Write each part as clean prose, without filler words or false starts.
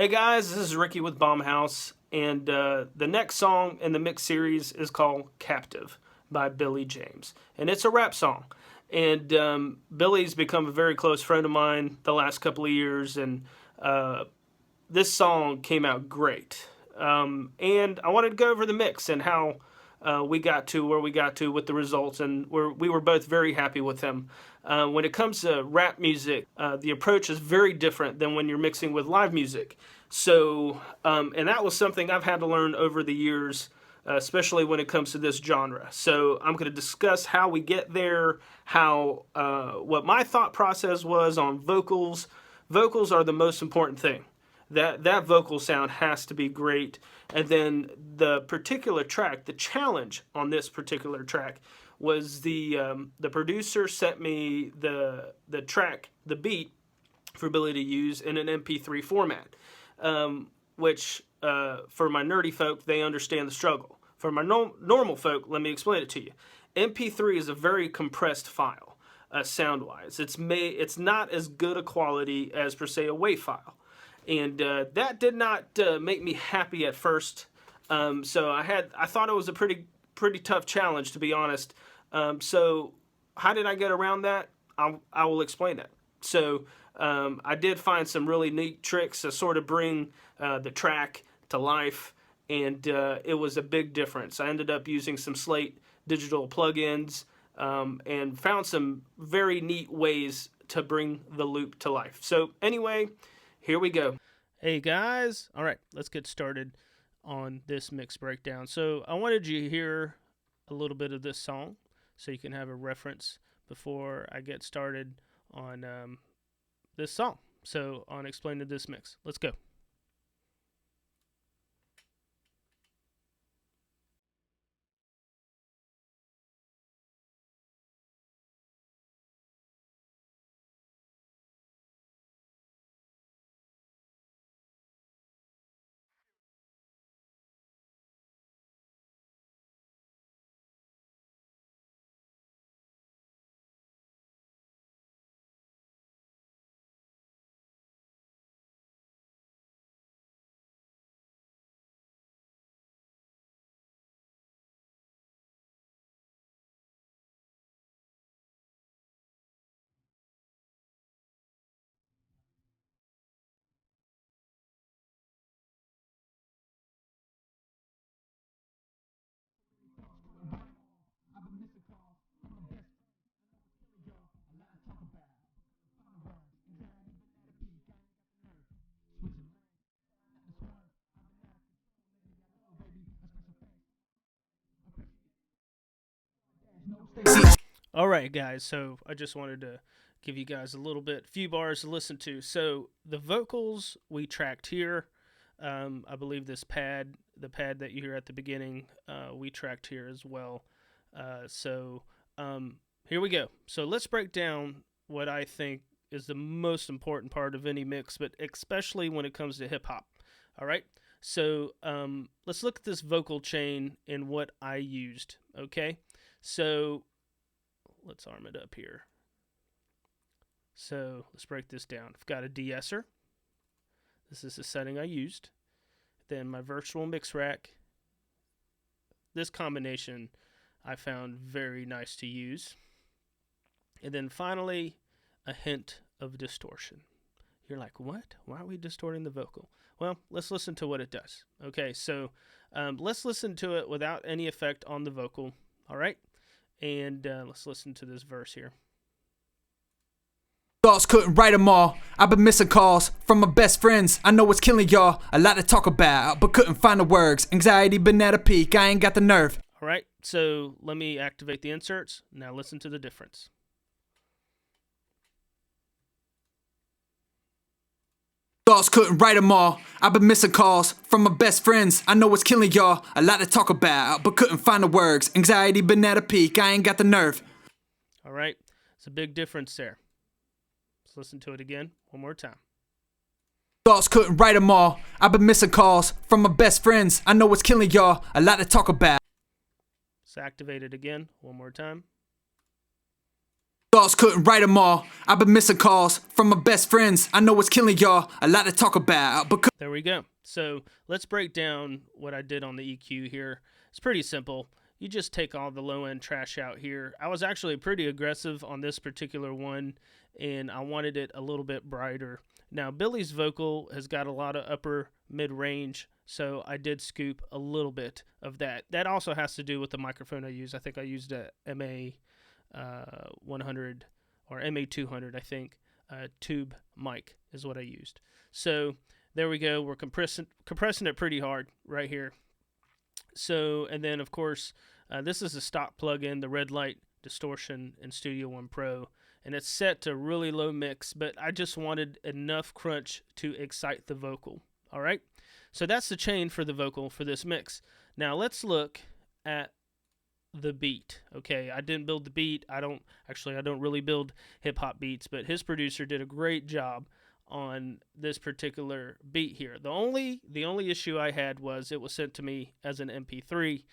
Hey guys, this is Ricky with Baumhouse, and the next song in the mix series is called Captive by Billy James. And it's a rap song. And Billy's become a very close friend of mine the last couple of years, and this song came out great. And I wanted to go over the mix and how we got to where we got to with the results, and we were both very happy with them. When it comes to rap music, the approach is very different than when you're mixing with live music. So, and that was something I've had to learn over the years, especially when it comes to this genre. So I'm going to discuss how we get there, how what my thought process was on vocals. Vocals are the most important thing. That vocal sound has to be great. And then the particular track, the challenge on this particular track was the producer sent me the track, the beat for Billy to use in an MP3 format, which for my nerdy folk, they understand the struggle. For my normal folk, let me explain it to you. MP3 is a very compressed file, sound-wise. It's not as good a quality as, per se, a WAV file. And that did not make me happy at first. So I thought it was a pretty tough challenge, to be honest. So how did I get around that? I will explain that. So I did find some really neat tricks to sort of bring the track to life, and it was a big difference. I ended up using some Slate digital plugins and found some very neat ways to bring the loop to life. So anyway, here we go. Hey guys, all right, let's get started on this mix breakdown. So I wanted you to hear a little bit of this song so you can have a reference before I get started on this song. So on explaining this mix, let's go. All right, guys. So I just wanted to give you guys few bars to listen to. So the vocals we tracked here. I believe the pad that you hear at the beginning, we tracked here as well. So here we go. So let's break down what I think is the most important part of any mix, but especially when it comes to hip hop. All right. So let's look at this vocal chain and what I used. Okay. So let's arm it up here. So let's break this down. I've got a de-esser. This is the setting I used. Then my virtual mix rack. This combination I found very nice to use. And then finally, a hint of distortion. You're like, what? Why are we distorting the vocal? Well, let's listen to what it does. Okay, so let's listen to it without any effect on the vocal. All right? And let's listen to this verse here. Thoughts couldn't write them all. I've been missing calls from my best friends. I know it's killing y'all. A lot to talk about, but couldn't find the words. Anxiety been at a peak. I ain't got the nerve. All right, so let me activate the inserts. Now listen to the difference. Thoughts couldn't write them all. I've been missing calls from my best friends. I know it's killing y'all. A lot to talk about, but couldn't find the words. Anxiety been at a peak. I ain't got the nerve. All right, it's a big difference there. Let's listen to it again one more time. Thoughts couldn't write them all. I've been missing calls from my best friends. I know it's killing y'all. A lot to talk about. Let's activate it again one more time. Thoughts couldn't write them all. I've been missing calls from my best friends. I know what's killing y'all. A lot to talk about, but There we go. So let's break down what I did on the EQ here. It's pretty simple. You just take all the low end trash out here. I was actually pretty aggressive on this particular one, and I wanted it a little bit brighter. Now, Billy's vocal has got a lot of upper mid range, so I did scoop a little bit of that. That also has to do with the microphone I use. I think I used a MA 100 or MA 200, I think. Tube mic is what I used. So there we go. We're compressing it pretty hard right here. So, and then of course, this is a stock plugin, the Red Light Distortion in Studio One Pro, and it's set to really low mix, but I just wanted enough crunch to excite the vocal. All right. So that's the chain for the vocal for this mix. Now let's look at the beat. Okay, I didn't build the beat. I don't really build hip hop beats, but his producer did a great job on this particular beat here. The only issue I had was it was sent to me as an MP3,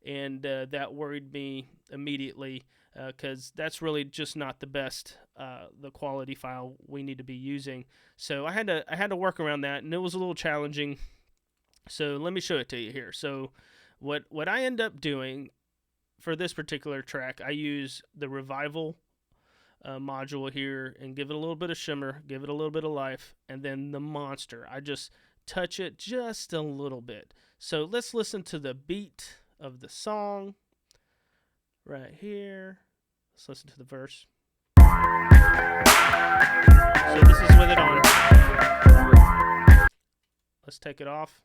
and that worried me immediately because that's really just not the best, the quality file we need to be using. So I had to work around that, and it was a little challenging. So let me show it to you here. So what I end up doing for this particular track, I use the Revival module here and give it a little bit of shimmer, give it a little bit of life, and then the Monster. I just touch it just a little bit. So let's listen to the beat of the song right here. Let's listen to the verse. So this is with it on. Let's take it off.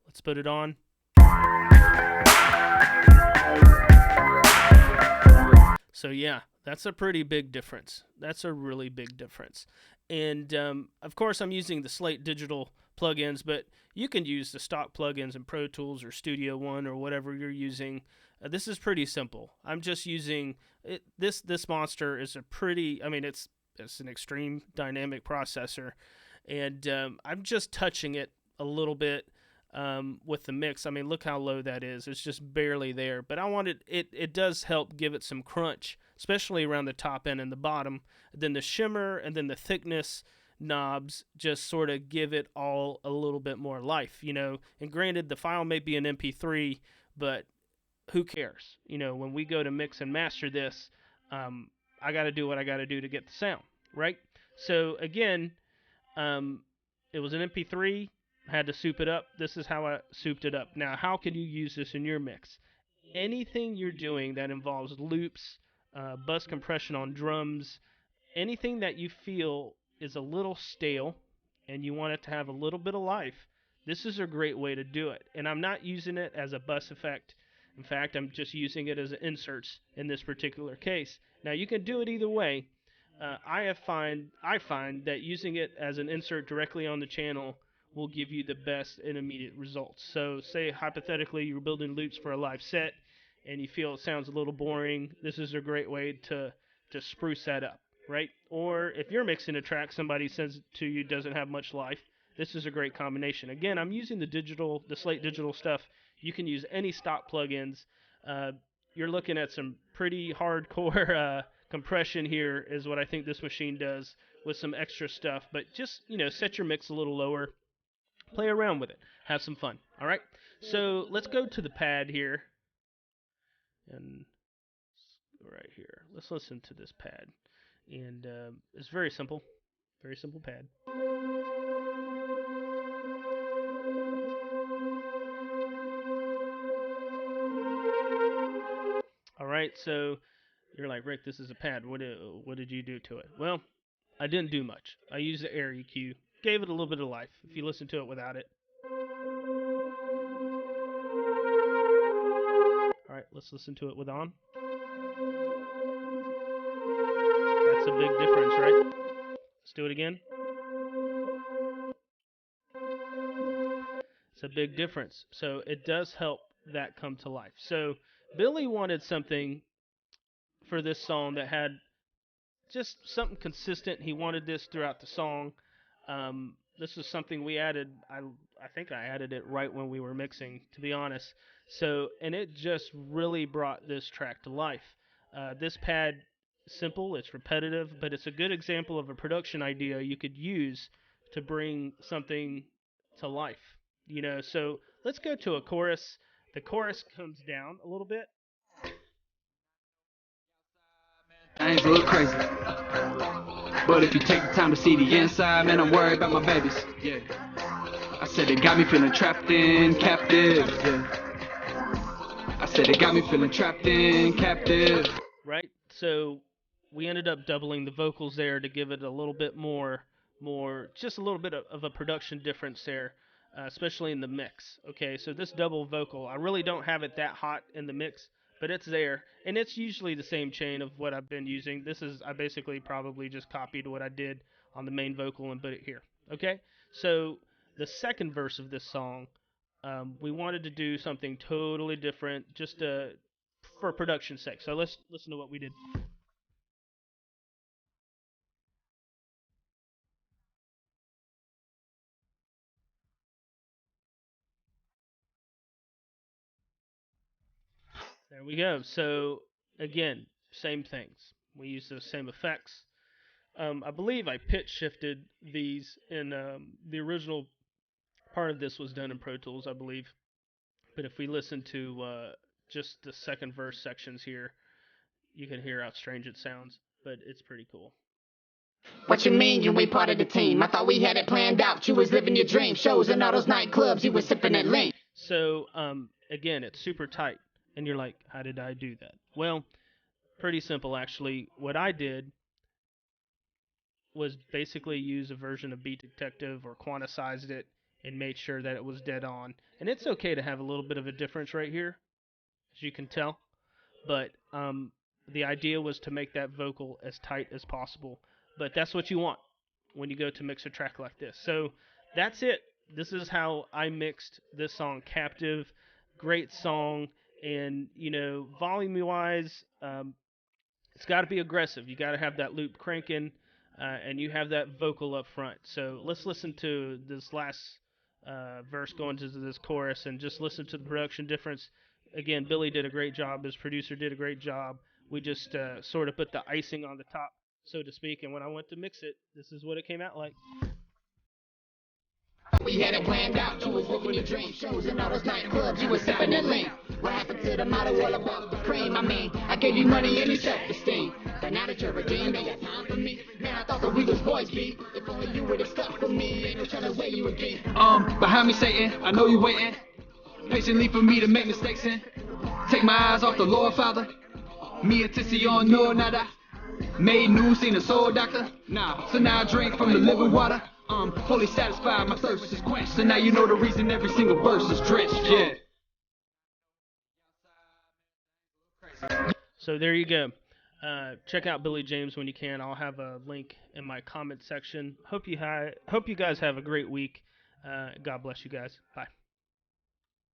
Let's put it on. So yeah, that's a pretty big difference. That's a really big difference. And of course, I'm using the Slate Digital plugins, but you can use the stock plugins in Pro Tools or Studio One or whatever you're using. This is pretty simple. I'm just using it. This Monster is a pretty. I mean, it's an extreme dynamic processor, and I'm just touching it a little bit with the mix. I mean, look how low that is. It's just barely there. But I wanted it does help give it some crunch, especially around the top end and the bottom. Then the shimmer and then the thickness knobs just sort of give it all a little bit more life, you know. And granted, the file may be an MP3, but who cares? You know, when we go to mix and master this, I got to do what I got to do to get the sound, right? So again, it was an MP3. Had to soup it up. This is how I souped it up. Now, how can you use this in your mix? Anything you're doing that involves loops, bus compression on drums, anything that you feel is a little stale and you want it to have a little bit of life, this is a great way to do it. And I'm not using it as a bus effect. In fact, I'm just using it as inserts in this particular case. Now, you can do it either way. I find that using it as an insert directly on the channel will give you the best and immediate results. So say hypothetically you're building loops for a live set and you feel it sounds a little boring, this is a great way to spruce that up, right? Or if you're mixing a track somebody sends it to you doesn't have much life, this is a great combination. Again, I'm using the Slate Digital stuff. You can use any stock plugins. You're looking at some pretty hardcore compression here is what I think this machine does with some extra stuff. But just, you know, set your mix a little lower. Play around with it. Have some fun. All right? So let's go to the pad here. And right here. Let's listen to this pad. And it's very simple. Very simple pad. All right, so you're like, Rick, this is a pad. What did you do to it? Well, I didn't do much. I used the Air EQ. Gave it a little bit of life if you listen to it without it. All right, let's listen to it with on. That's a big difference, right? Let's do it again. It's a big difference. So it does help that come to life. So Billy wanted something for this song that had just something consistent. He wanted this throughout the song. This is something we added. I think I added it right when we were mixing, to be honest. So, and it just really brought this track to life. This pad, simple, it's repetitive, but it's a good example of a production idea you could use to bring something to life. So let's go to a chorus. The chorus comes down a little bit. Things look crazy, but if you take the time to see the inside, man, I'm worried about my babies. Yeah, I said it got me feeling trapped in captive. Yeah, I said it got me feeling trapped in captive. Right. So we ended up doubling the vocals there to give it a little bit just a little bit of a production difference there, especially in the mix. Okay, so this double vocal, I really don't have it that hot in the mix, but it's there, and it's usually the same chain of what I've been using. I basically probably just copied what I did on the main vocal and put it here. Okay, so the second verse of this song, we wanted to do something totally different, just for production's sake. So let's listen to what we did. There we go. So again, same things. We use those same effects. I believe I pitch shifted these in the original part of this was done in Pro Tools, I believe. But if we listen to just the second verse sections here, you can hear how strange it sounds. But it's pretty cool. What you mean you ain't part of the team? I thought we had it planned out. You was living your dream. Shows in all those nightclubs. You was sipping that lean. So again, it's super tight. And you're like, how did I do that? Well, pretty simple actually. What I did was basically use a version of Beat Detective or quantized it and made sure that it was dead on. And it's okay to have a little bit of a difference right here, as you can tell. But the idea was to make that vocal as tight as possible. But that's what you want when you go to mix a track like this. So that's it. This is how I mixed this song, Captive. Great song. And, volume-wise, it's got to be aggressive. You got to have that loop cranking, and you have that vocal up front. So let's listen to this last verse going to this chorus and just listen to the production difference. Again, Billy did a great job. His producer did a great job. We just sort of put the icing on the top, so to speak. And when I went to mix it, this is what it came out like. We had it planned out. You was living your dream. Shows in all those nightclubs. You was sipping that lean. What happened to the model all about the cream? I mean, I gave you money and you self-esteem. But now that you're a game, ain't got time for me. Man, I thought that we was boys, B. If only you would have stuck for me. Ain't no trying to way you would be. Behind me, Satan, I know you waiting patiently for me to make mistakes and take my eyes off the Lord, Father. Me and Tissy on no nada. Made new, seen a soul doctor. Nah, so now I drink from the living water. Fully satisfied, my thirst is quenched. So now you know the reason every single verse is drenched. Yeah. So there you go. Check out Billy James when you can. I'll have a link in my comment section. Hope you guys have a great week. God bless you guys. Bye.